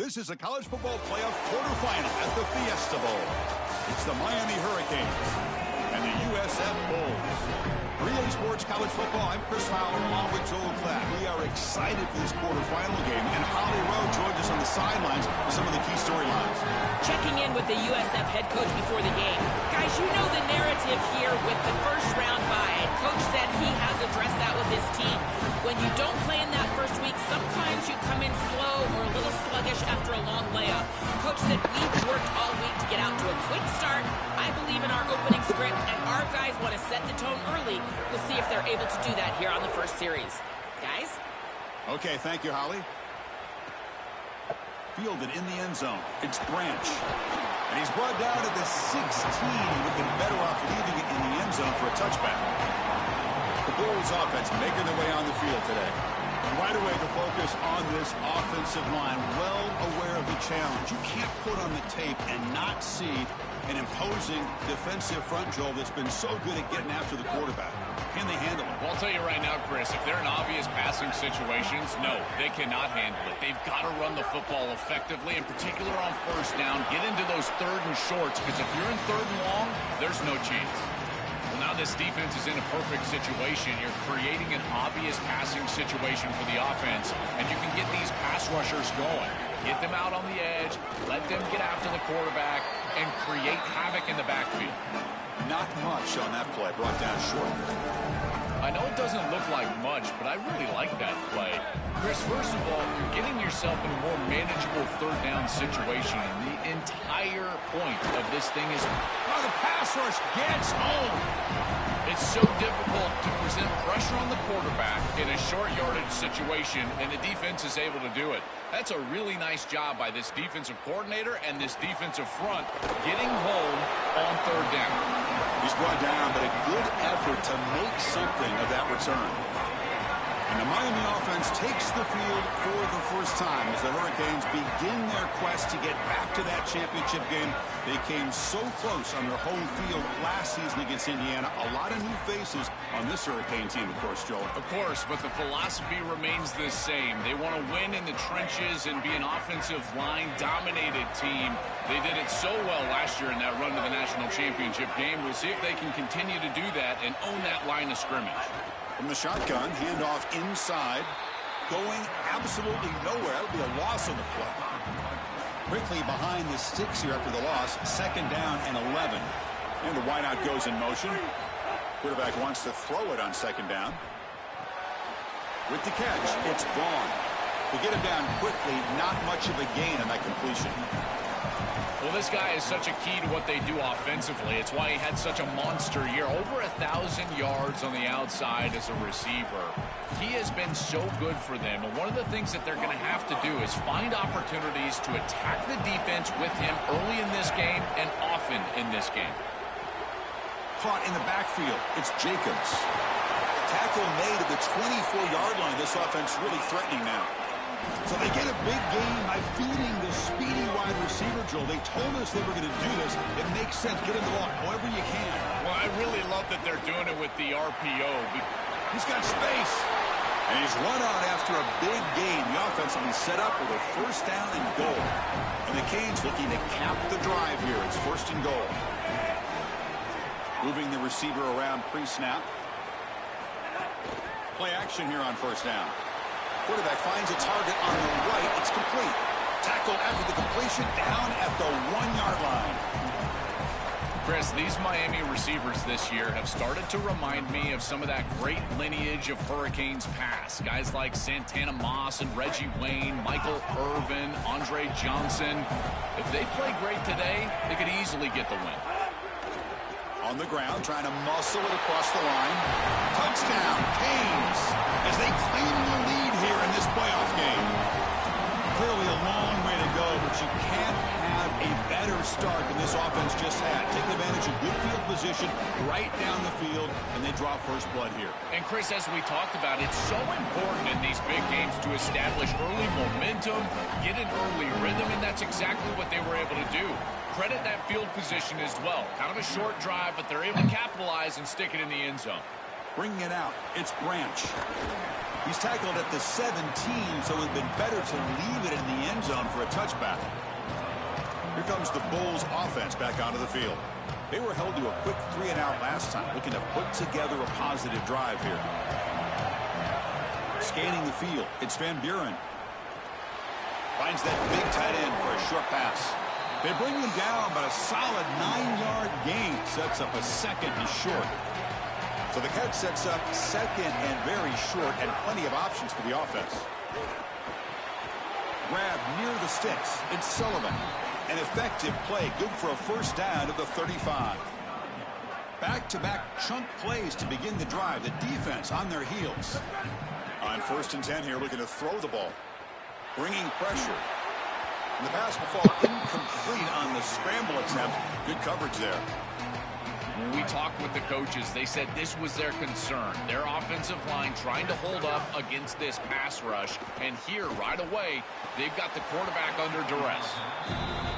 This is a college football playoff quarterfinal at the Fiesta Bowl. It's the Miami Hurricanes and the USF Bulls. For EA Sports College Football, I'm Chris Fowler along with Joel Klatt. We are excited for this quarterfinal game, and Holly Rowe joins us on the sidelines with some of the key storylines. Checking in with the USF head coach before the game. Guys, you know the narrative here with the first round bye. Coach said he has addressed that with his team. When you don't play in that first week, sometimes you come in slow or a little sluggish after a long layoff. Coach said we've worked all week to get out to a quick start. I believe in our opening script, and our guys want to set the tone early. We'll see if they're able to do that here on the first series. Guys? Okay, thank you, Holly. Fielded in the end zone. It's Branch. And he's brought down at the 16. He would have been better off leaving it in the end zone for a touchback. The Bulls offense making their way on the field today. Right away, the focus on this offensive line. Well aware of the challenge. You can't put on the tape and not see an imposing defensive front, Joel, that's been so good at getting after the quarterback. Can they handle it? Well, I'll tell you right now, Chris, if they're in obvious passing situations, no, they cannot handle it. They've got to run the football effectively, in particular on first down. Get into those third and shorts, because if you're in third and long, there's no chance. Well, now this defense is in a perfect situation. You're creating an obvious passing situation for the offense, and you can get these pass rushers going. Get them out on the edge, let them get after the quarterback, and create havoc in the backfield. Not much on that play, brought down short. I know it doesn't look like much, but I really like that play. Chris, first of all, you're getting yourself in a more manageable third down situation. And the entire point of this thing is, oh, the pass rush gets home. It's so difficult to present pressure on the quarterback in a short yardage situation, and the defense is able to do it. That's a really nice job by this defensive coordinator and this defensive front getting home on third down. He's brought down, but a good effort to make something of that return. And the Miami offense takes the field for the first time as the Hurricanes begin their quest to get back to that championship game. They came so close on their home field last season against Indiana. A lot of new faces on this Hurricane team, of course, Joel. Of course, but the philosophy remains the same. They want to win in the trenches and be an offensive line-dominated team. They did it so well last year in that run to the national championship game. We'll see if they can continue to do that and own that line of scrimmage. From the shotgun, handoff inside, going absolutely nowhere. That'll be a loss on the play. Quickly behind the sticks here after the loss. Second down and 11. And the wideout goes in motion. Quarterback wants to throw it on second down. With the catch, it's Vaughn. To get him down quickly, not much of a gain on that completion. Well, this guy is such a key to what they do offensively. It's why he had such a monster year. Over 1,000 yards on the outside as a receiver. He has been so good for them. And one of the things that they're going to have to do is find opportunities to attack the defense with him early in this game and often in this game. Caught in the backfield. It's Jacobs. Tackle made at the 24-yard line. This offense really threatening now. So they get a big gain by feeding the speedy wide receiver, Joel. They told us they were going to do this. It makes sense. Get him the ball however you can. Well, I really love that they're doing it with the RPO. He's got space. And he's run out after a big gain. The offense will be set up with a first down and goal. And the Canes looking to cap the drive here. It's first and goal. Moving the receiver around pre-snap. Play action here on first down. Quarterback finds a target on the right. It's complete. Tackled after the completion, down at the 1-yard line. Chris, these Miami receivers this year have started to remind me of some of that great lineage of Hurricanes past. Guys like Santana Moss and Reggie Wayne, Michael Irvin, Andre Johnson. If they play great today, they could easily get the win. On the ground, trying to muscle it across the line. Touchdown, Canes, as they claim the lead here in this playoff game. Clearly a long way to go, but you can't have a better start than this offense just had. Taking advantage of good field position right down the field, and they draw first blood here. And Chris, as we talked about, it's so important in these big games to establish early momentum, get an early rhythm, and that's exactly what they were able to do. Credit that field position as well. Kind of a short drive, but they're able to capitalize and stick it in the end zone. Bringing it out, it's Branch. He's tackled at the 17, so it would have been better to leave it in the end zone for a touchback. Here comes the Bulls offense back onto the field. They were held to a quick 3-and-out last time, looking to put together a positive drive here. Scanning the field, it's Van Buren. Finds that big tight end for a short pass. They bring him down, but a solid 9-yard gain sets up a second and short. So the catch sets up second and very short, and plenty of options for the offense. Grab near the sticks. It's Sullivan. An effective play, good for a first down at the 35. Back-to-back chunk plays to begin the drive. The defense on their heels. On 1st and 10 here, looking to throw the ball. Bringing pressure. And the pass will fall incomplete on the scramble attempt. Good coverage there. When we talked with the coaches, they said this was their concern. Their offensive line trying to hold up against this pass rush. And here, right away, they've got the quarterback under duress.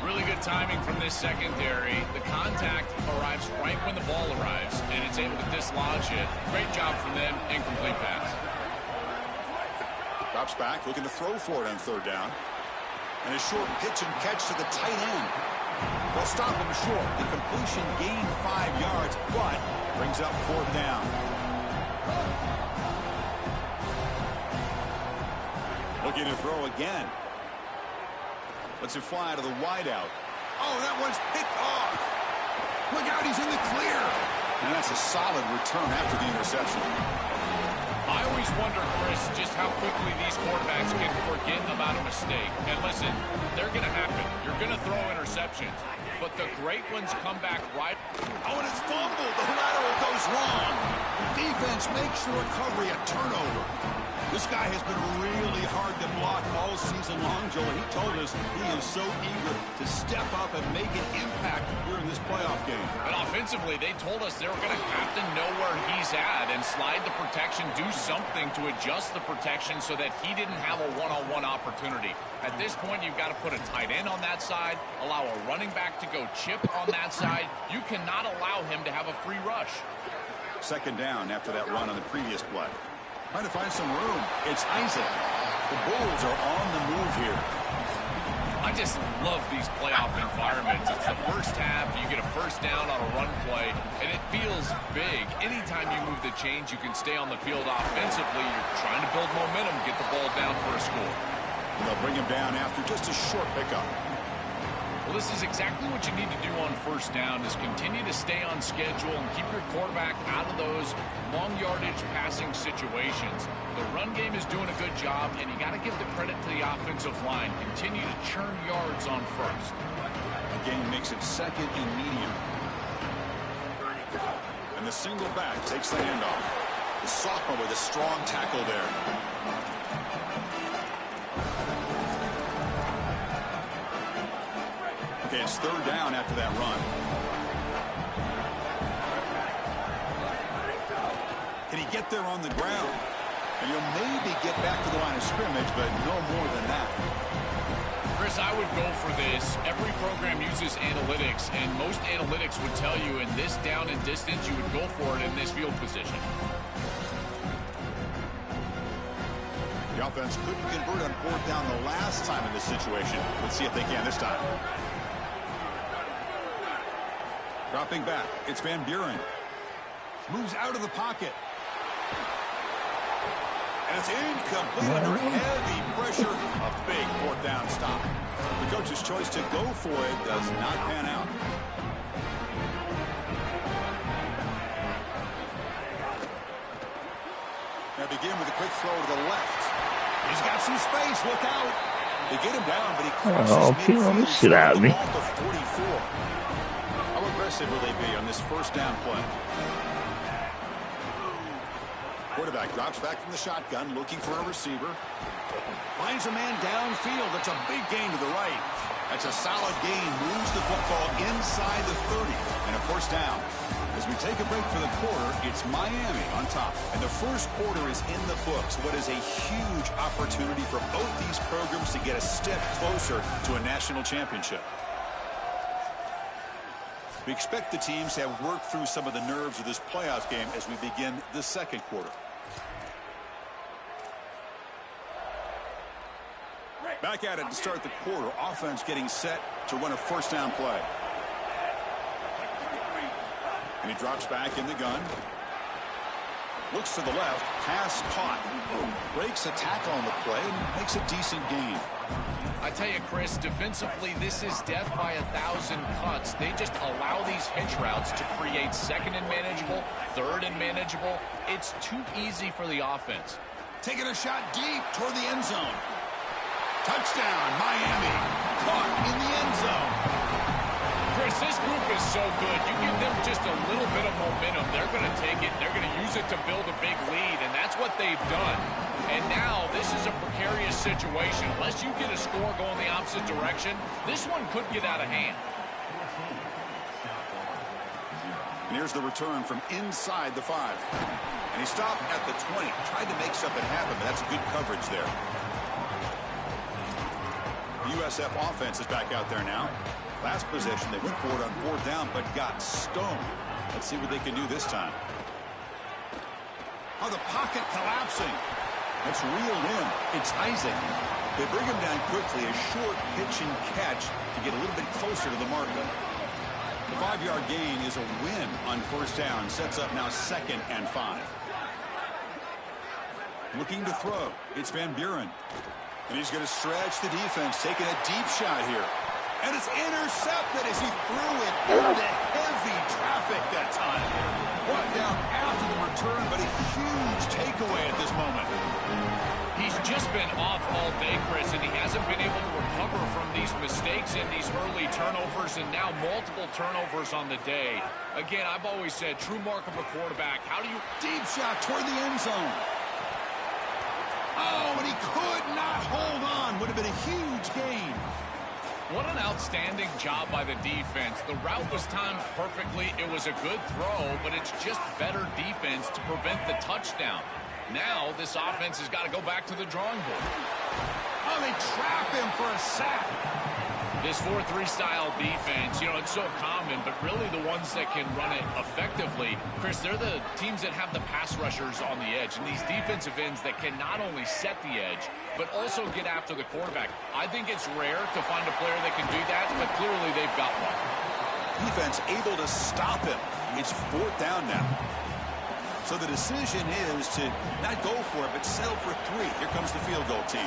Really good timing from this secondary. The contact arrives right when the ball arrives, and it's able to dislodge it. Great job from them. Incomplete pass. Drops back, looking to throw for it on 3rd down. And a short pitch and catch to the tight end. They'll stop him short. The completion gained 5 yards, but brings up 4th down. Looking to throw again. Lets it fly to the wideout. Oh, that one's picked off. Look out, he's in the clear. And that's a solid return after the interception. I always wonder, Chris, just how quickly these quarterbacks can forget about a mistake. And listen, they're going to happen. You're going to throw interceptions. But the great ones come back right. Oh, and it's fumbled. The lateral goes long. Defense makes the recovery a turnover. This guy has been really hard to block all season long, Joel. He told us he is so eager to step up and make an impact here in this playoff game. And offensively, they told us they were going to have to know where he's at and slide the protection, do something to adjust the protection so that he didn't have a one-on-one opportunity. At this point, you've got to put a tight end on that side, allow a running back to go chip on that side. You cannot allow him to have a free rush. 2nd down after that run on the previous play. Trying to find some room. It's Isaac. The Bulls are on the move here. I just love these playoff environments. It's the first half. You get a first down on a run play, and it feels big. Anytime you move the chains, you can stay on the field offensively. You're trying to build momentum, get the ball down for a score. They'll bring him down after just a short pickup. Well, this is exactly what you need to do on 1st down, is continue to stay on schedule and keep your quarterback out of those long yardage passing situations. The run game is doing a good job, and you got to give the credit to the offensive line. Continue to churn yards on 1st. Again, makes it 2nd and medium. And the single back takes the handoff. The sophomore with a strong tackle there. Okay, it's 3rd down after that run. Can he get there on the ground? And you'll maybe get back to the line of scrimmage, but no more than that. Chris, I would go for this. Every program uses analytics, and most analytics would tell you in this down and distance, you would go for it in this field position. The offense couldn't convert on 4th down the last time in this situation. Let's see if they can this time. Dropping back, it's Van Buren. Moves out of the pocket. And it's incomplete under heavy pressure. A big 4th down stop. The coach's choice to go for it does not pan out. Now begin with a quick throw to the left. He's got some space. Look out. They get him down, but he crosses midfield. Shit out of me. To 44. How aggressive will they be on this 1st down play? Quarterback drops back from the shotgun, looking for a receiver. Finds a man downfield. That's a big gain to the right. That's a solid gain. Moves the football inside the 30. And a 1st down. As we take a break for the quarter, it's Miami on top. And the 1st quarter is in the books. What is a huge opportunity for both these programs to get a step closer to a national championship. We expect the teams to have worked through some of the nerves of this playoff game as we begin the second quarter. Back at it to start the quarter. Offense getting set to run a first down play. And he drops back in the gun. Looks to the left. Pass caught. Breaks a tackle on the play and makes a decent gain. I tell you, Chris, defensively, this is death by 1,000 cuts. They just allow these hitch routes to create second and manageable, third and manageable. It's too easy for the offense. Taking a shot deep toward the end zone. Touchdown, Miami. Caught in the end zone. Chris, this group is so good. You give them just a little bit of momentum, they're going to take it. They're going to use it to build a big lead, and that's what they've done. And now this is a precarious situation. Unless you get a score going the opposite direction, this one could get out of hand. And here's the return from inside the 5. And he stopped at the 20. Tried to make something happen, but that's good coverage there. The USF offense is back out there now. Last possession, they went for it on 4th down, but got stoned. Let's see what they can do this time. Oh, the pocket collapsing. That's reeled in. It's Isaac. They bring him down quickly. A short pitch and catch to get a little bit closer to the marker. The 5-yard gain is a win on 1st down. Sets up now 2nd and 5. Looking to throw. It's Van Buren. And he's going to stretch the defense, taking a deep shot here. And it's intercepted as he threw it into heavy traffic that time. Brought down after the return, but a huge takeaway at this moment. He's just been off all day, Chris, and he hasn't been able to recover from these mistakes and these early turnovers, and now multiple turnovers on the day. Again, I've always said, true mark of a quarterback. How do you... Deep shot toward the end zone. Oh, and he could not hold on. Would have been a huge gain. What an outstanding job by the defense. The route was timed perfectly. It was a good throw, but it's just better defense to prevent the touchdown. Now, this offense has got to go back to the drawing board. Oh, they trap him for a sack. This 4-3 style defense, you know, it's so common, but really the ones that can run it effectively, Chris, they're the teams that have the pass rushers on the edge, and these defensive ends that can not only set the edge, but also get after the quarterback. I think it's rare to find a player that can do that, but clearly they've got one. Defense able to stop him. It's 4th down now. So the decision is to not go for it, but settle for 3. Here comes the field goal team.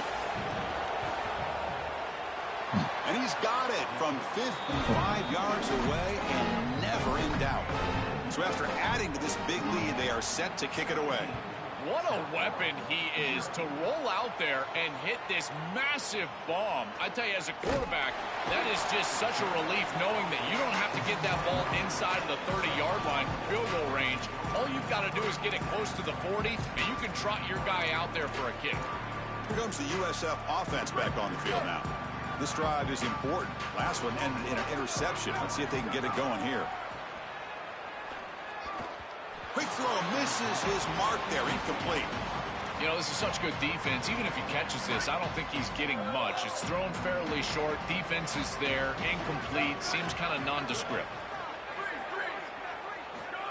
And he's got it from 55 yards away and never in doubt. So after adding to this big lead, they are set to kick it away. What a weapon he is to roll out there and hit this massive bomb. I tell you, as a quarterback, that is just such a relief knowing that you don't have to get that ball inside of the 30-yard line for field goal range. All you've got to do is get it close to the 40, and you can trot your guy out there for a kick. Here comes the USF offense back on the field now. This drive is important. Last one ended in an interception. Let's see if they can get it going here. Quick throw, misses his mark there, incomplete. You know, this is such good defense. Even if he catches this, I don't think he's getting much. It's thrown fairly short. Defense is there, incomplete, seems kind of nondescript.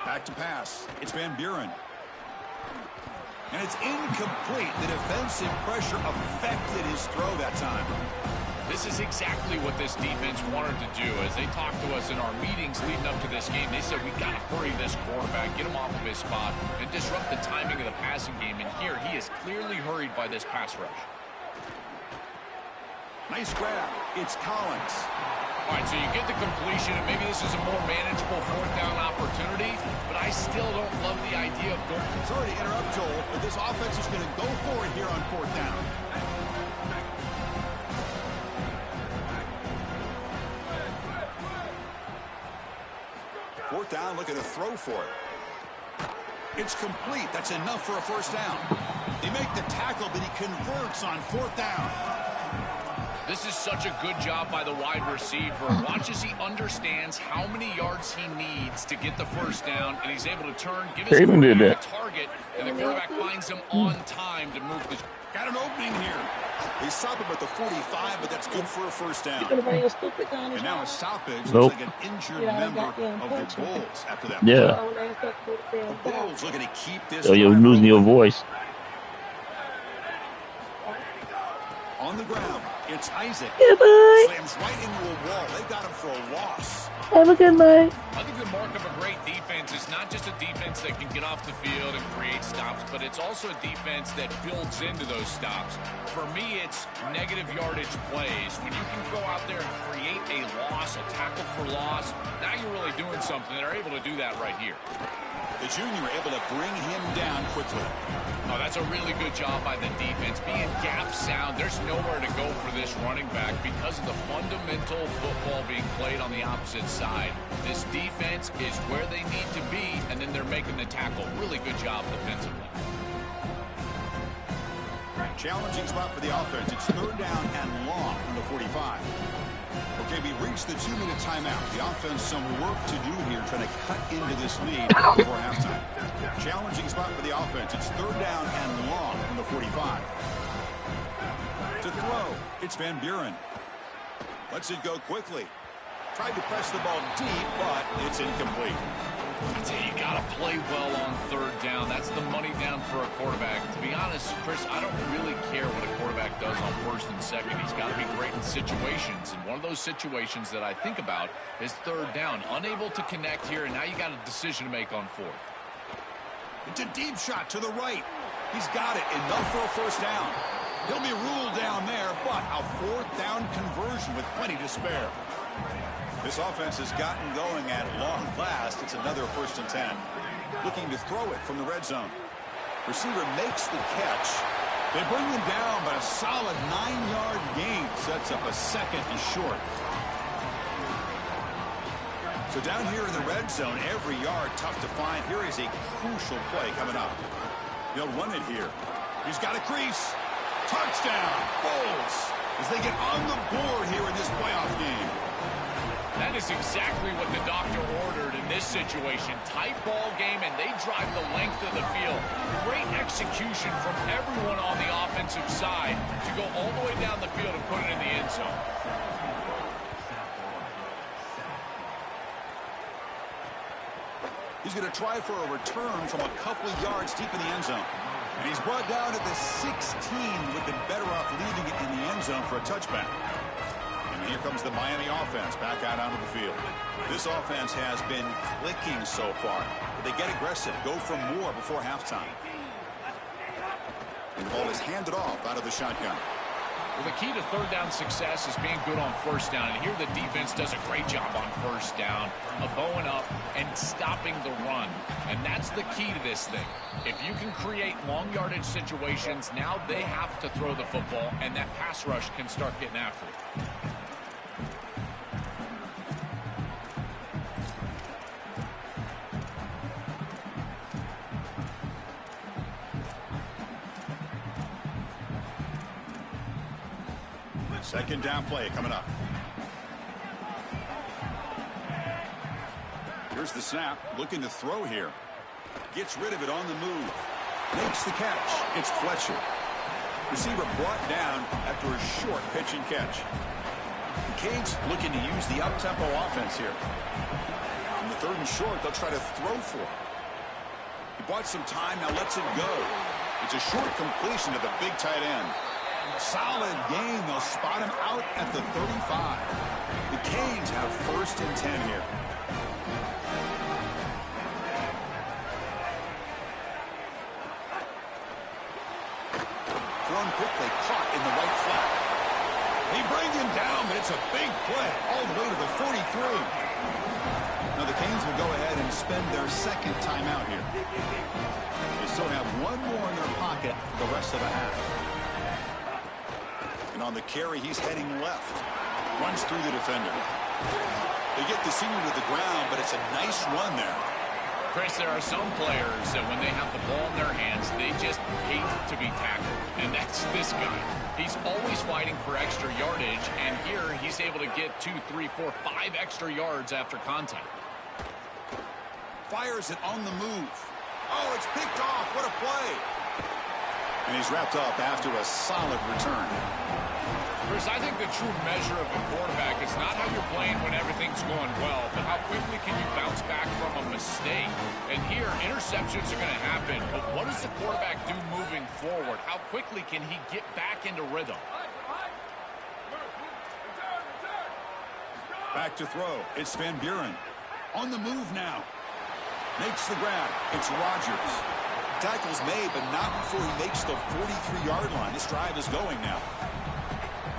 Back to pass. It's Van Buren. And it's incomplete. The defensive pressure affected his throw that time. This is exactly what this defense wanted to do. As they talked to us in our meetings leading up to this game, they said, we've got to hurry this quarterback, get him off of his spot, and disrupt the timing of the passing game. And here, he is clearly hurried by this pass rush. Nice grab. It's Collins. All right, so you get the completion, and maybe this is a more manageable 4th down opportunity, but I still don't love the idea of going. Sorry to interrupt, Joel, but this offense is going to go for it here on 4th down. Fourth down, looking to throw for it. It's complete. That's enough for a first down. They make the tackle, but he converts on 4th down. This is such a good job by the wide receiver. Watch as he understands how many yards he needs to get the first down, and he's able to turn, give his quarterback a target, and the quarterback finds him on time to move the... Got an opening here. They stop him at the 45, but that's good for a first down. And now a stoppage. Looks like an injured member of the Bulls after that. Yeah. The Bulls looking to keep this. Yo, you're losing your voice. On the ground, it's Isaac. Goodbye. Slams right into a wall. They got him for a loss. Have a good night. I think the mark of a great defense is not just a defense that can get off the field and create stops, but it's also a defense that builds into those stops. For me, it's negative yardage plays. When you can go out there and create a loss, a tackle for loss, now you're really doing something. They're able to do that right here. The junior able to bring him down quickly. Oh, that's a really good job by the defense. Being gap sound, there's nowhere to go for this running back because of the fundamental football being played on the opposite side. This defense is where they need to be, and then they're making the tackle. Really good job defensively. Challenging spot for the offense. It's third down and long from the 45. Okay, we reached the 2-minute timeout. The offense some work to do here, trying to cut into this lead before halftime. Challenging spot for the offense. It's third down and long from the 45. To throw, it's Van Buren. Lets it go quickly. Tried to press the ball deep, but it's incomplete. I tell you, you got to play well on third down. That's the money down for a quarterback. To be honest, Chris, I don't really care what a quarterback does on first and second. He's got to be great in situations. And one of those situations that I think about is third down. Unable to connect here, and now you got a decision to make on fourth. It's a deep shot to the right. He's got it. Enough for a first down. He'll be ruled down there, but a fourth down conversion with plenty to spare. This offense has gotten going at long last. It's another first and 10. Looking to throw it from the red zone. Receiver makes the catch. They bring him down, but a solid 9-yard gain sets up a second and short. So down here in the red zone, every yard tough to find. Here is a crucial play coming up. They'll run it here. He's got a crease. Touchdown, Bulls, as they get on the board here in this playoff game. That is exactly what the doctor ordered in this situation. Tight ball game, and they drive the length of the field. Great execution from everyone on the offensive side to go all the way down the field and put it in the end zone. He's going to try for a return from a couple of yards deep in the end zone. And he's brought down at the 16. Would have been better off leaving it in the end zone for a touchback. Here comes the Miami offense back out onto the field. This offense has been clicking so far. But they get aggressive, go for more before halftime. And the ball is handed off out of the shotgun. Well, the key to third down success is being good on first down. And here the defense does a great job on first down of bowing up and stopping the run. And that's the key to this thing. If you can create long yardage situations, now they have to throw the football, and that pass rush can start getting after it. Second down play coming up. Here's the snap. Looking to throw here. Gets rid of it on the move. Makes the catch. It's Fletcher. Receiver brought down after a short pitch and catch. The Canes looking to use the up-tempo offense here. On the third and short, they'll try to throw for it. He bought some time, now lets it go. It's a short completion to the big tight end. Solid game. They'll spot him out at the 35. The Canes have first and 10 here. Thrown quickly, caught in the right flat. They bring him down, but it's a big play all the way to the 43. Now the Canes will go ahead and spend their second timeout here. They still have one more in their pocket the rest of the half. And on the carry, he's heading left. Runs through the defender. They get the senior to the ground, but it's a nice run there. Chris, there are some players that when they have the ball in their hands, they just hate to be tackled. And that's this guy. He's always fighting for extra yardage, and here he's able to get 2, 3, 4, 5 extra yards after contact. Fires it on the move. Oh, it's picked off. What a play. And he's wrapped up after a solid return. Chris, I think the true measure of the quarterback is not how you're playing when everything's going well, but how quickly can you bounce back from a mistake. And here, interceptions are going to happen, but what does the quarterback do moving forward? How quickly can he get back into rhythm? Back to throw. It's Van Buren. On the move now. Makes the grab. It's Rodgers. Tackle's made, but not before he makes the 43-yard line. This drive is going now.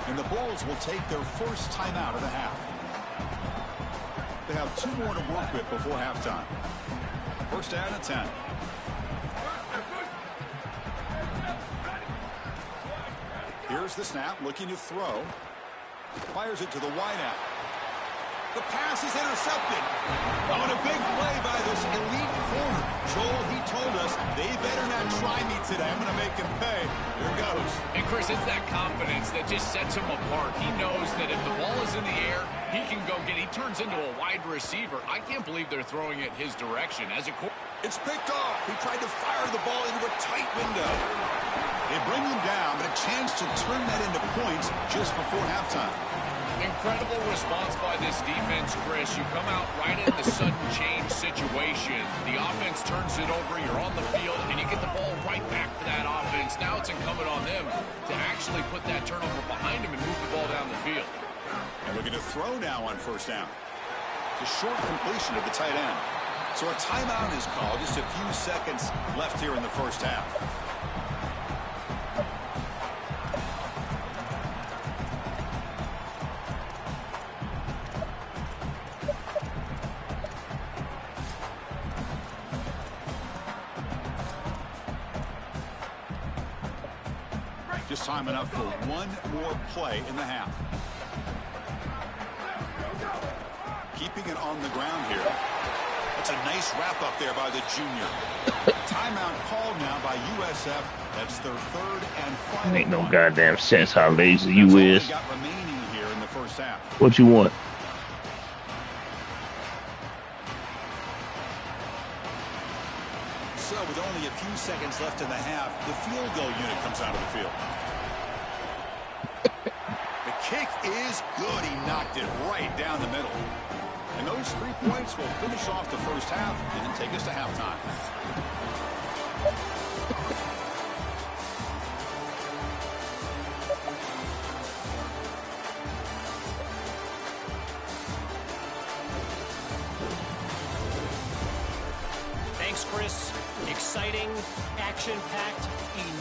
And the Bulls will take their first timeout of the half. They have 2 more to work with before halftime. First down and 10. Here's the snap, looking to throw. Fires it to the wideout. The pass is intercepted. Oh, and a big play by this elite corner. Joel, he told us they better not try me today. I'm going to make him pay. Here goes. And Chris, it's that confidence that just sets him apart. He knows that if the ball is in the air, he can go get it. He turns into a wide receiver. I can't believe they're throwing it his direction. It's picked off. He tried to fire the ball into a tight window. They bring him down, but a chance to turn that into points just before halftime. Incredible response by this defense, Chris. You come out right in the sudden change situation. The offense turns it over. You're on the field, and you get the ball right back to that offense. Now it's incumbent on them to actually put that turnover behind them and move the ball down the field. And we're going to throw now on first down. It's a short completion of the tight end. So a timeout is called. Just a few seconds left here in the first half. Just time enough for one more play in the half. Keeping it on the ground here. That's a nice wrap up there by the junior. Timeout called now by USF. That's their third and final. Ain't no goddamn sense how lazy you is. Got remaining here in the first half. What you want? So with only a few seconds left in the half, the field goal unit comes out of the field. The kick is good. He knocked it right down the middle. And those 3 points will finish off the first half and take us to halftime. Thanks, Chris. Exciting, action-packed,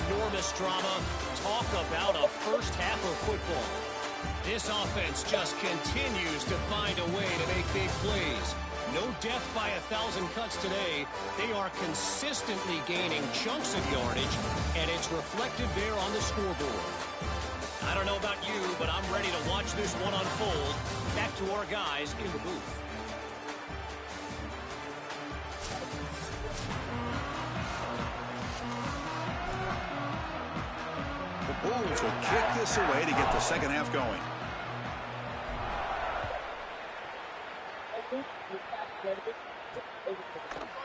enormous drama. Talk about a first half of football. This offense just continues to find a way to make big plays. No death by 1,000 cuts today. They are consistently gaining chunks of yardage, and it's reflected there on the scoreboard. I don't know about you, but I'm ready to watch this one unfold. Back to our guys in the booth. The Bulls will kick this away to get the second half going.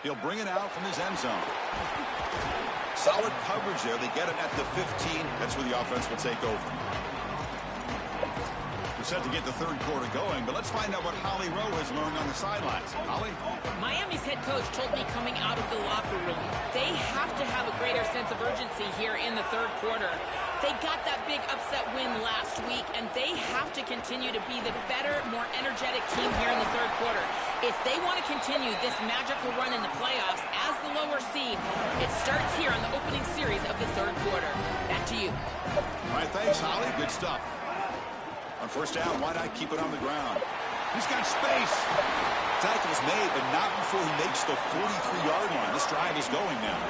He'll bring it out from his end zone. Solid coverage there. They get it at the 15. That's where the offense will take over. We're set to get the third quarter going, but let's find out what Holly Rowe has learned on the sidelines. Holly? Miami's head coach told me coming out of the locker room, they have to have a greater sense of urgency here in the third quarter. They got that big upset win last week, and they have to continue to be the better, more energetic team here in the third quarter. If they want to continue this magical run in the playoffs as the lower seed, it starts here on the opening series of the third quarter. Back to you. All right, thanks, Holly. Good stuff. On first down, why not keep it on the ground? He's got space. Tackle's made, but not before he makes the 43-yard line. This drive is going now.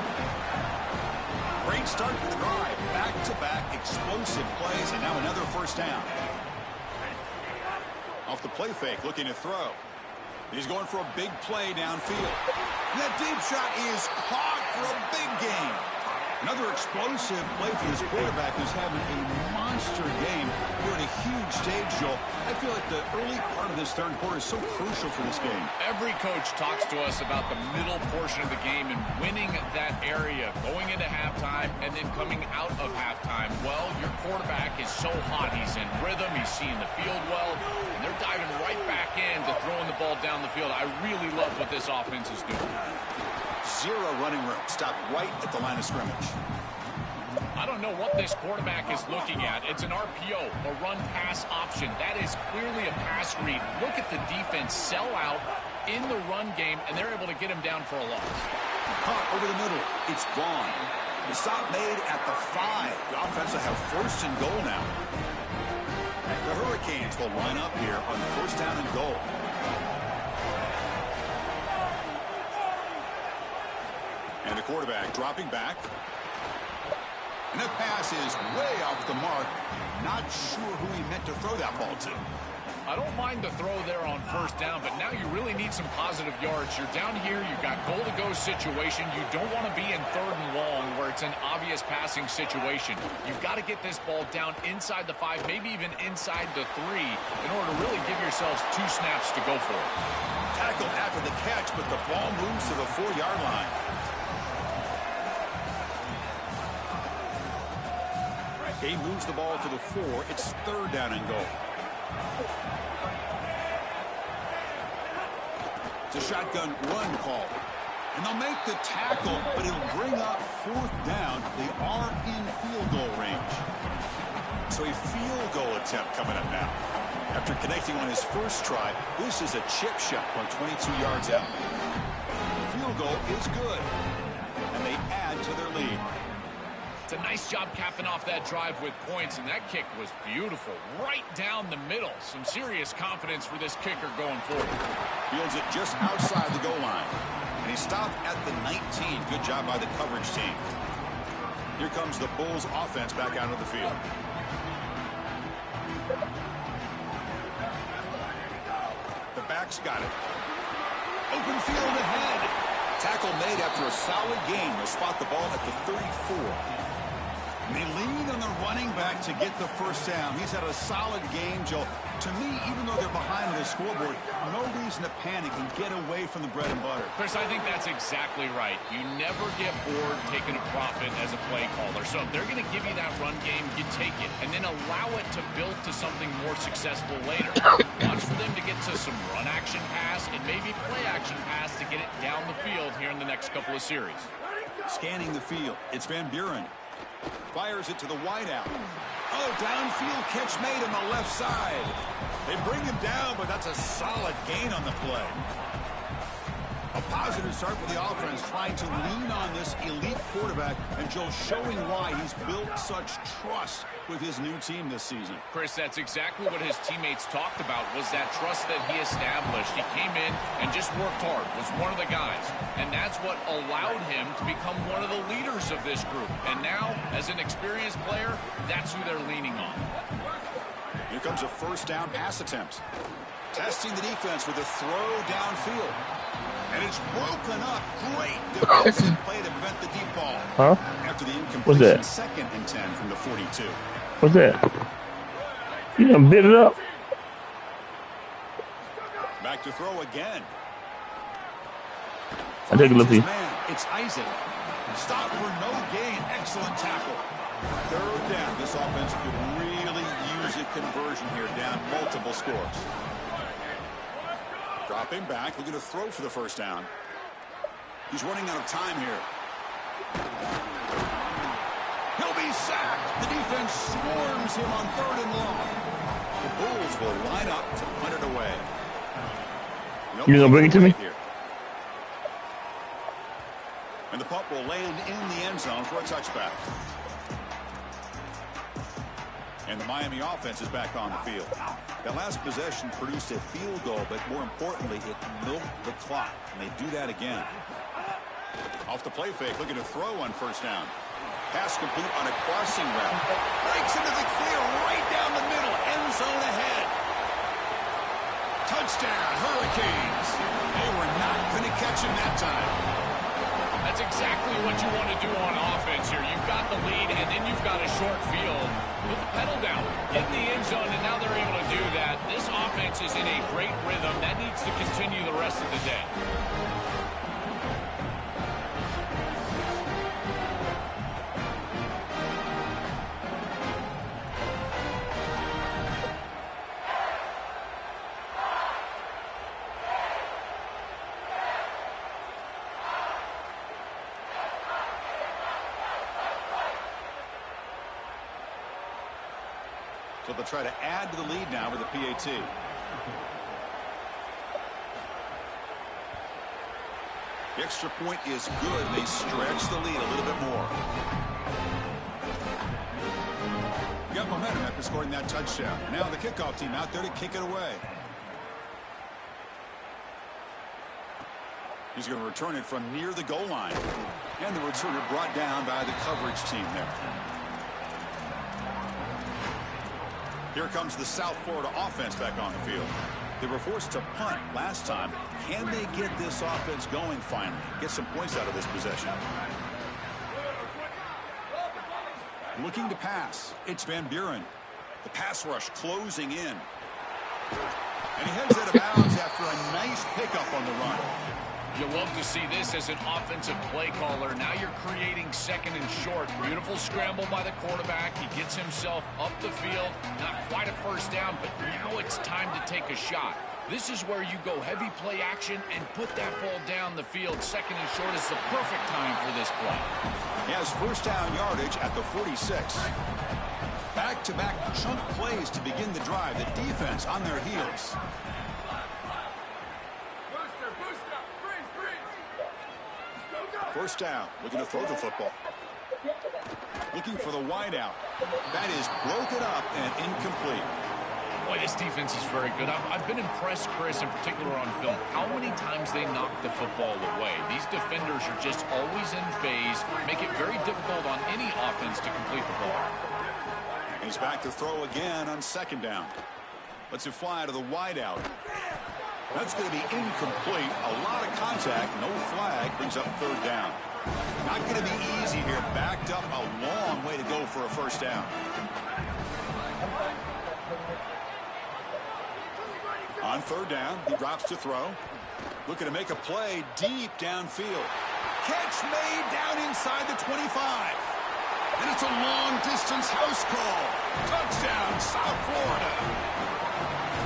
Great start to the drive. Back-to-back explosive plays, and now another first down. Off the play fake, looking to throw. He's going for a big play downfield. And that deep shot is caught for a big gain. Another explosive play for this quarterback who's having a monster game here at a huge stage, Joel. I feel like the early part of this third quarter is so crucial for this game. Every coach talks to us about the middle portion of the game and winning that area, going into halftime and then coming out of halftime. Well, your quarterback is so hot. He's in rhythm. He's seeing the field well. And they're diving right back in to throwing the ball down the field. I really love what this offense is doing. Zero running room. Stop right at the line of scrimmage. I don't know what this quarterback is looking at. It's an RPO, a run-pass option. That is clearly a pass read. Look at the defense sell out in the run game, and they're able to get him down for a loss. Caught over the middle. It's Vaughn. The stop made at the 5. The offense will have first and goal now. The Hurricanes will line up here on first down and goal. And the quarterback dropping back. And that pass is way off the mark. Not sure who he meant to throw that ball to. I don't mind the throw there on first down, but now you really need some positive yards. You're down here. You've got goal-to-go situation. You don't want to be in third and long where it's an obvious passing situation. You've got to get this ball down inside the 5, maybe even inside the 3 in order to really give yourselves 2 snaps to go for it. Tackled after the catch, but the ball moves to the 4-yard line. He moves the ball to the 4. It's third down and goal. It's a shotgun run call. And they'll make the tackle, but it'll bring up fourth down. They are in field goal range. So a field goal attempt coming up now. After connecting on his first try, this is a chip shot from 22 yards out. The field goal is good. And they add to their lead. It's a nice job capping off that drive with points, and that kick was beautiful. Right down the middle. Some serious confidence for this kicker going forward. Fields it just outside the goal line. And he stopped at the 19. Good job by the coverage team. Here comes the Bulls offense back out of the field. The back's got it. Open field ahead. Tackle made after a solid gain. They'll spot the ball at the 34. And they lean on the running back to get the first down. He's had a solid game, Joe. To me, even though they're behind on the scoreboard, no reason to panic and get away from the bread and butter. Chris, I think that's exactly right. You never get bored taking a profit as a play caller. So if they're going to give you that run game, you take it. And then allow it to build to something more successful later. Watch for them to get to some run action pass and maybe play action pass to get it down the field here in the next couple of series. Scanning the field. It's Van Buren. Fires it to the wideout. Oh, downfield catch made on the left side. They bring him down, but that's a solid gain on the play. A positive start for the offense, trying to lean on this elite quarterback, and Joe showing why he's built such trust with his new team this season. Chris, that's exactly what his teammates talked about, was that trust that he established. He came in and just worked hard, was one of the guys. And that's what allowed him to become one of the leaders of this group. And now, as an experienced player, that's who they're leaning on. Here comes a first down pass attempt. Testing the defense with a throw downfield. And it's broken up. Great defensive play to prevent the deep ball. Huh? After the What's incompletion, that? second and 10 from the 42. What's that? You done bit it up? Back to throw again. I take a look. Finds his man. It's Isaac. Stop for no gain. Excellent tackle. Third down. This offense could really use a conversion here, down multiple scores. Dropping back, looking to throw for the first down. He's running out of time here. He'll be sacked. The defense swarms him on third and long. The Bulls will line up to punt it away. Nope, You gonna bring it to me? here. And the punt will land in the end zone for a touchback. And the Miami offense is back on the field. That last possession produced a field goal, but more importantly, it milked the clock. And they do that again. Off the play fake, looking to throw on first down. Pass complete on a crossing route. Breaks into the clear right down the middle. End zone ahead. Touchdown, Hurricanes. They were not going to catch him that time. That's exactly what you want to do on offense here. You've got the lead, and then you've got a short field. Put the pedal down, get in the end zone, and now they're able to do that. This offense is in a great rhythm. That needs to continue the rest of the day. So they'll try to add to the lead now with the PAT. The extra point is good. They stretch the lead a little bit more. Got momentum after scoring that touchdown. Now the kickoff team out there to kick it away. He's going to return it from near the goal line. And the returner brought down by the coverage team there. Here comes the South Florida offense back on the field. They were forced to punt last time. Can they get this offense going finally? Get some points out of this possession. Looking to pass. It's Van Buren. The pass rush closing in. And he heads out of bounds after a nice pickup on the run. You love to see this as an offensive play caller. Now you're creating second and short. Beautiful scramble by the quarterback. He gets himself up the field. Not quite a first down, but now it's time to take a shot. This is where you go heavy play action and put that ball down the field. Second and short is the perfect time for this play. He has first down yardage at the 46. Back-to-back chunk plays to begin the drive. The defense on their heels. First down, looking to throw the football. Looking for the wideout. That is broken up and incomplete. Boy, this defense is very good. I've been impressed, Chris, in particular on film, how many times they knock the football away. These defenders are just always in phase, make it very difficult on any offense to complete the ball. He's back to throw again on second down. Lets it fly to the wideout. That's going to be incomplete. A lot of contact. No flag. Brings up third down. Not going to be easy here. Backed up a long way to go for a first down. On third down, he drops to throw. Looking to make a play deep downfield. Catch made down inside the 25. And it's a long-distance house call. Touchdown, South Florida.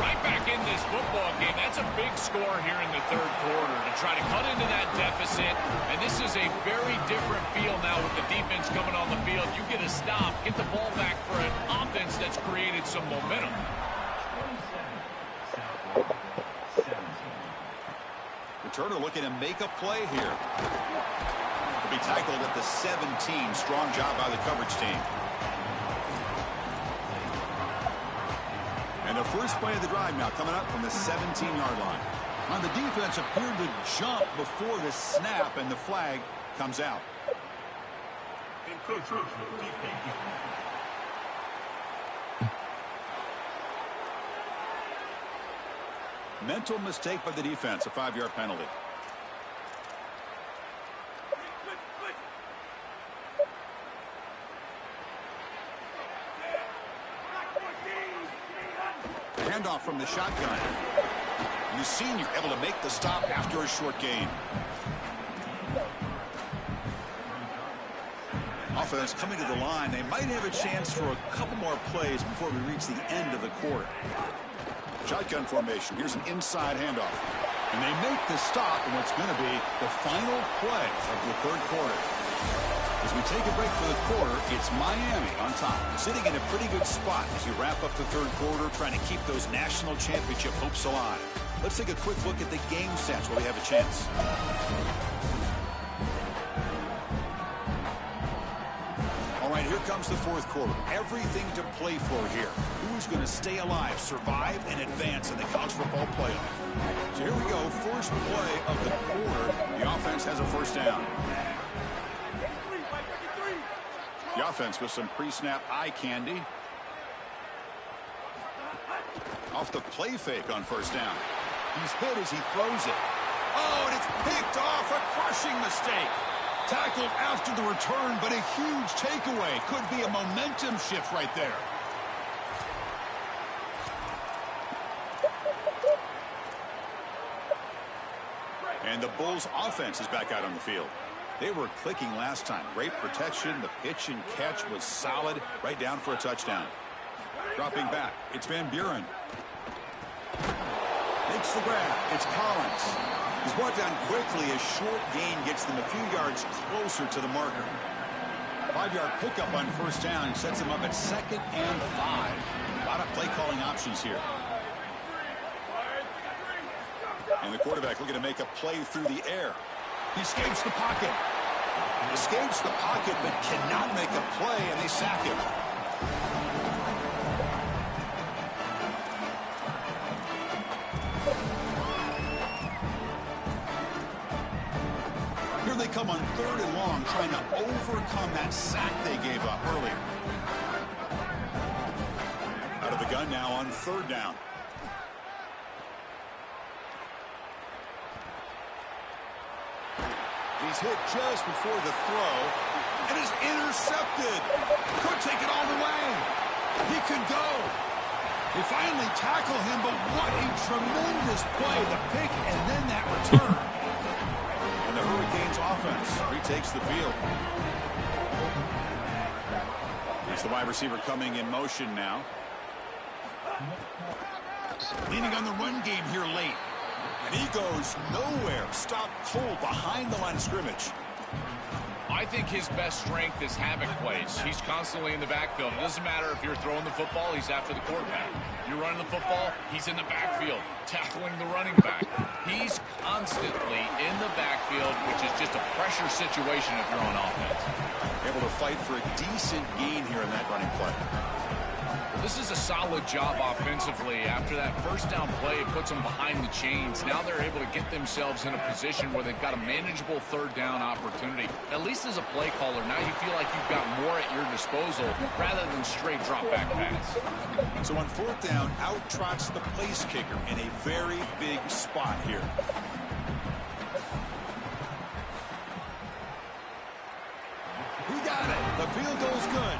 Right back in this football game. That's a big score here in the third quarter to try to cut into that deficit. And this is a very different feel now with the defense coming on the field. You get a stop, get the ball back for an offense that's created some momentum. Returner looking to make a play here. He'll be tackled at the 17. Strong job by the coverage team. And the first play of the drive now coming up from the 17-yard line. On the defense appeared to jump before the snap, and the flag comes out. Mental mistake by the defense, a 5-yard penalty. Handoff from the shotgun. The senior able to make the stop after a short gain. Offense coming to the line. They might have a chance for a couple more plays before we reach the end of the quarter. Shotgun formation. Here's an inside handoff. And they make the stop in what's going to be the final play of the third quarter. As we take a break for the quarter, it's Miami on top, sitting in a pretty good spot as you wrap up the third quarter, trying to keep those national championship hopes alive. Let's take a quick look at the game stats while we have a chance. All right, here comes the fourth quarter. Everything to play for here. Who's going to stay alive, survive, and advance in the college football playoff? So here we go, first play of the quarter. The offense has a first down. The offense with some pre-snap eye candy. Off the play fake on first down. He's hit as he throws it. Oh, and it's picked off. A crushing mistake. Tackled after the return, but a huge takeaway. Could be a momentum shift right there. And the Bulls offense is back out on the field. They were clicking last time. Great protection. The pitch and catch was solid. Right down for a touchdown. Dropping back. It's Van Buren. Makes the grab. It's Collins. He's brought down quickly. A short gain gets them a few yards closer to the marker. 5-yard pickup on first down sets them up at 2nd and 5. A lot of play calling options here. And the quarterback looking to make a play through the air. He escapes the pocket. Escapes the pocket, but cannot make a play, and they sack him. Here they come on 3rd and long, trying to overcome that sack they gave up earlier. Out of the gun now on 3rd down. He's hit just before the throw, and is intercepted. Could take it all the way. He could go. They finally tackle him, but what a tremendous play. The pick and then that return. And the Hurricanes offense retakes the field. It's the wide receiver coming in motion now. Leaning on the run game here late. And he goes nowhere. Stopped cold behind the line of scrimmage. I think his best strength is havoc plays. He's constantly in the backfield. It doesn't matter if you're throwing the football, he's after the quarterback. You're running the football, he's in the backfield, tackling the running back. He's constantly in the backfield, which is just a pressure situation if you're on offense. Able to fight for a decent gain here in that running play. This is a solid job offensively. After that first down play, it puts them behind the chains. Now they're able to get themselves in a position where they've got a manageable 3rd down opportunity. At least as a play caller, now you feel like you've got more at your disposal rather than straight drop back pass. So on 4th down, out trots the place kicker in a very big spot here. He got it. The field goal's good.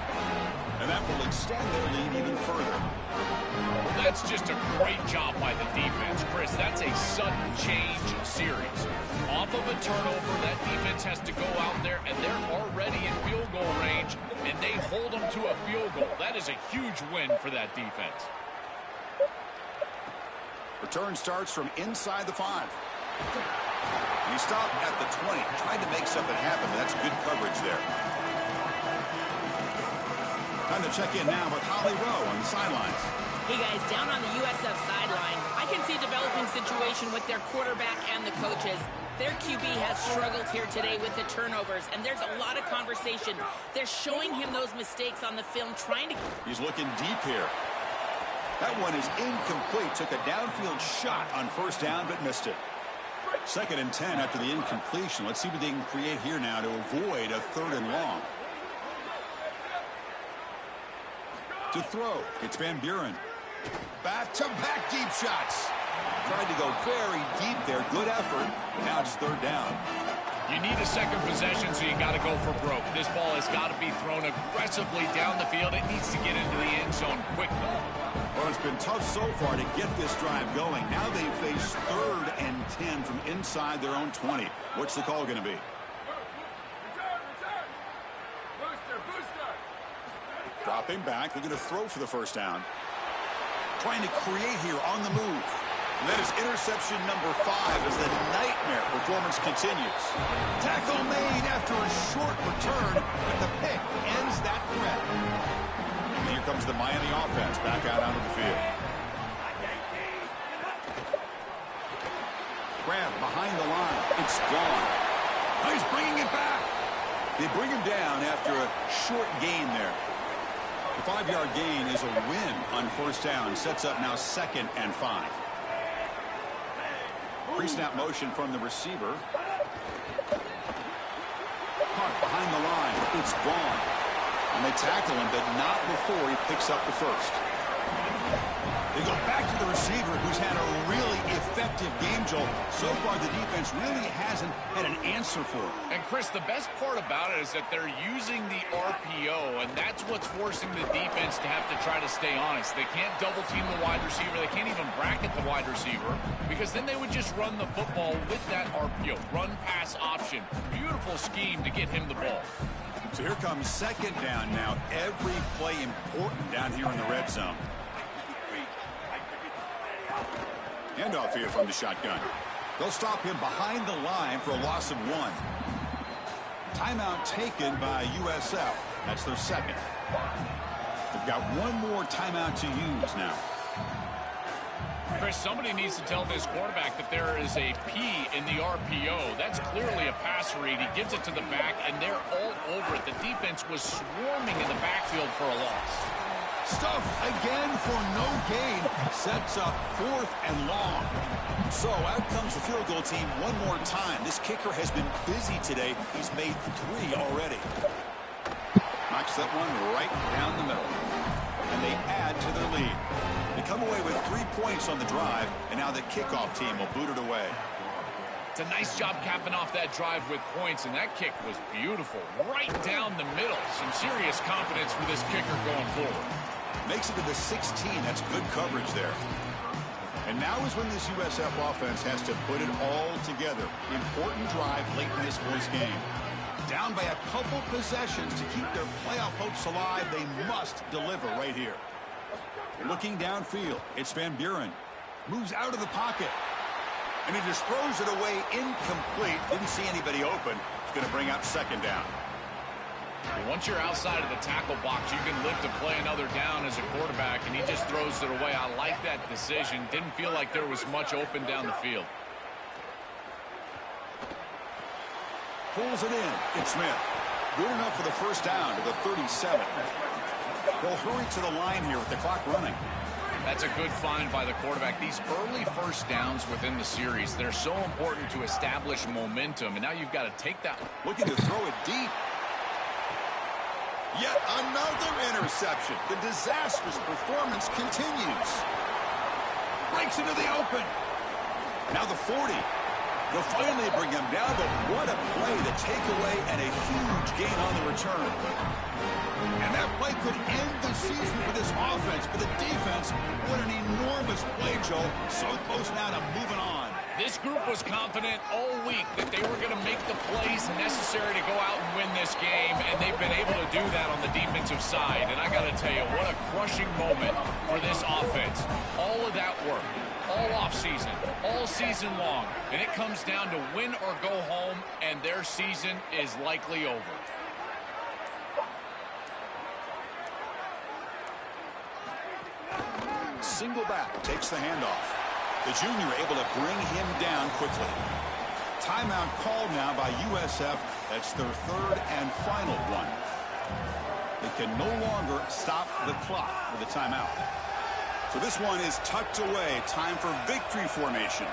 And that will extend their lead even further. Well, that's just a great job by the defense, Chris. That's a sudden change series. Off of a turnover, that defense has to go out there, and they're already in field goal range, and they hold them to a field goal. That is a huge win for that defense. Return starts from inside the 5. And he stopped at the 20. Tried to make something happen, but that's good coverage there. Time to check in now with Holly Rowe on the sidelines. Hey guys, down on the USF sideline, I can see a developing situation with their quarterback and the coaches. Their QB has struggled here today with the turnovers, and there's a lot of conversation. They're showing him those mistakes on the film, trying to... He's looking deep here. That one is incomplete. Took a downfield shot on first down, but missed it. 2nd and 10 after the incompletion. Let's see what they can create here now to avoid a 3rd and long. To throw, it's Van Buren. Back-to-back deep shots. Tried to go very deep there. Good effort. Now it's 3rd down. You need a second possession, so you got to go for broke. This ball has got to be thrown aggressively down the field. It needs to get into the end zone quickly. Well, it's been tough so far to get this drive going. Now they face 3rd and 10 from inside their own 20. What's the call going to be? Dropping back, looking to throw for the first down. Trying to create here on the move. And that is interception number 5 as the nightmare performance continues. Tackle made after a short return, but the pick ends that threat. And here comes the Miami offense back out onto the field. Grab behind the line. It's gone. Oh, he's bringing it back. They bring him down after a short gain there. The 5-yard gain is a win on first down. Sets up now 2nd and 5. Pre-snap motion from the receiver. Caught behind the line. It's gone. And they tackle him, but not before he picks up the first. They go back to the receiver, who's had a really effective game, Joel. So far, the defense really hasn't had an answer for it. And, Chris, the best part about it is that they're using the RPO, and that's what's forcing the defense to have to try to stay honest. They can't double-team the wide receiver. They can't even bracket the wide receiver because then they would just run the football with that RPO, run-pass option. Beautiful scheme to get him the ball. So here comes second down now. Every play important down here in the red zone. Handoff here from the shotgun. They'll stop him behind the line for a loss of 1. Timeout taken by USF. That's their second. They've got one more timeout to use now. Chris, somebody needs to tell this quarterback that there is a P in the RPO. That's clearly a pass read. He gives it to the back, and they're all over it. The defense was swarming in the backfield for a loss. Stuff again for no gain. Sets up 4th and long. So out comes the field goal team one more time. This kicker has been busy today. He's made 3 already. Knocks that one right down the middle. And they add to their lead. They come away with 3 points on the drive, and now the kickoff team will boot it away. It's a nice job capping off that drive with points, and that kick was beautiful. Right down the middle. Some serious confidence for this kicker going forward. Makes it to the 16. That's good coverage there. And now is when this USF offense has to put it all together. Important drive late in this boys' game. Down by a couple possessions to keep their playoff hopes alive. They must deliver right here. Looking downfield, it's Van Buren. Moves out of the pocket. And he just throws it away incomplete. Didn't see anybody open. It's going to bring up second down. Once you're outside of the tackle box, you can live to play another down as a quarterback, and he just throws it away. I like that decision. Didn't feel like there was much open down the field. Pulls it in. It's Smith. Good enough for the first down to the 37. They'll hurry to the line here with the clock running. That's a good find by the quarterback. These early first downs within the series, they're so important to establish momentum, and now you've got to take that. Looking to throw it deep. Yet another interception. The disastrous performance continues. Breaks into the open. Now the 40. They'll finally bring him down, but what a play, the takeaway, and a huge gain on the return. And that play could end the season for this offense, but the defense, what an enormous play, Joe. So close now to moving on. This group was confident all week that they were going to make the plays necessary to go out and win this game, and they've been able to do that on the defensive side. And I got to tell you, what a crushing moment for this offense. All of that work, all offseason, all season long, and it comes down to win or go home, and their season is likely over. Single back, takes the handoff. The junior able to bring him down quickly. Timeout called now by USF. That's their 3rd and final one. They can no longer stop the clock with a timeout. So this one is tucked away. Time for victory formation.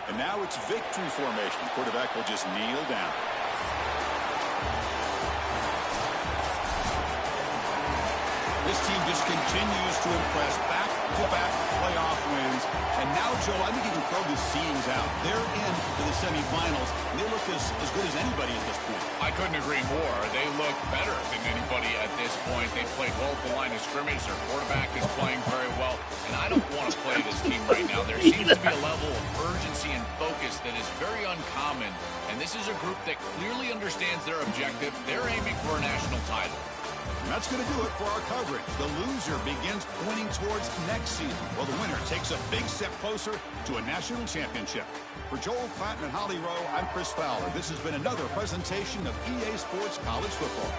And now it's victory formation. The quarterback will just kneel down. This team just continues to impress. Back-to-back playoff wins. And now, Joe, I think you can throw the seams out. They're into the semifinals. And they look as good as anybody at this point. I couldn't agree more. They look better than anybody at this point. They played well at the line of scrimmage. Their quarterback is playing very well. And I don't want to play this team right now. There seems to be a level of urgency and focus that is very uncommon. And this is a group that clearly understands their objective. They're aiming for a national title. And that's going to do it for our coverage. The loser begins pointing towards next season, while the winner takes a big step closer to a national championship. For Joel Clanton and Holly Rowe, I'm Chris Fowler. This has been another presentation of EA Sports College Football.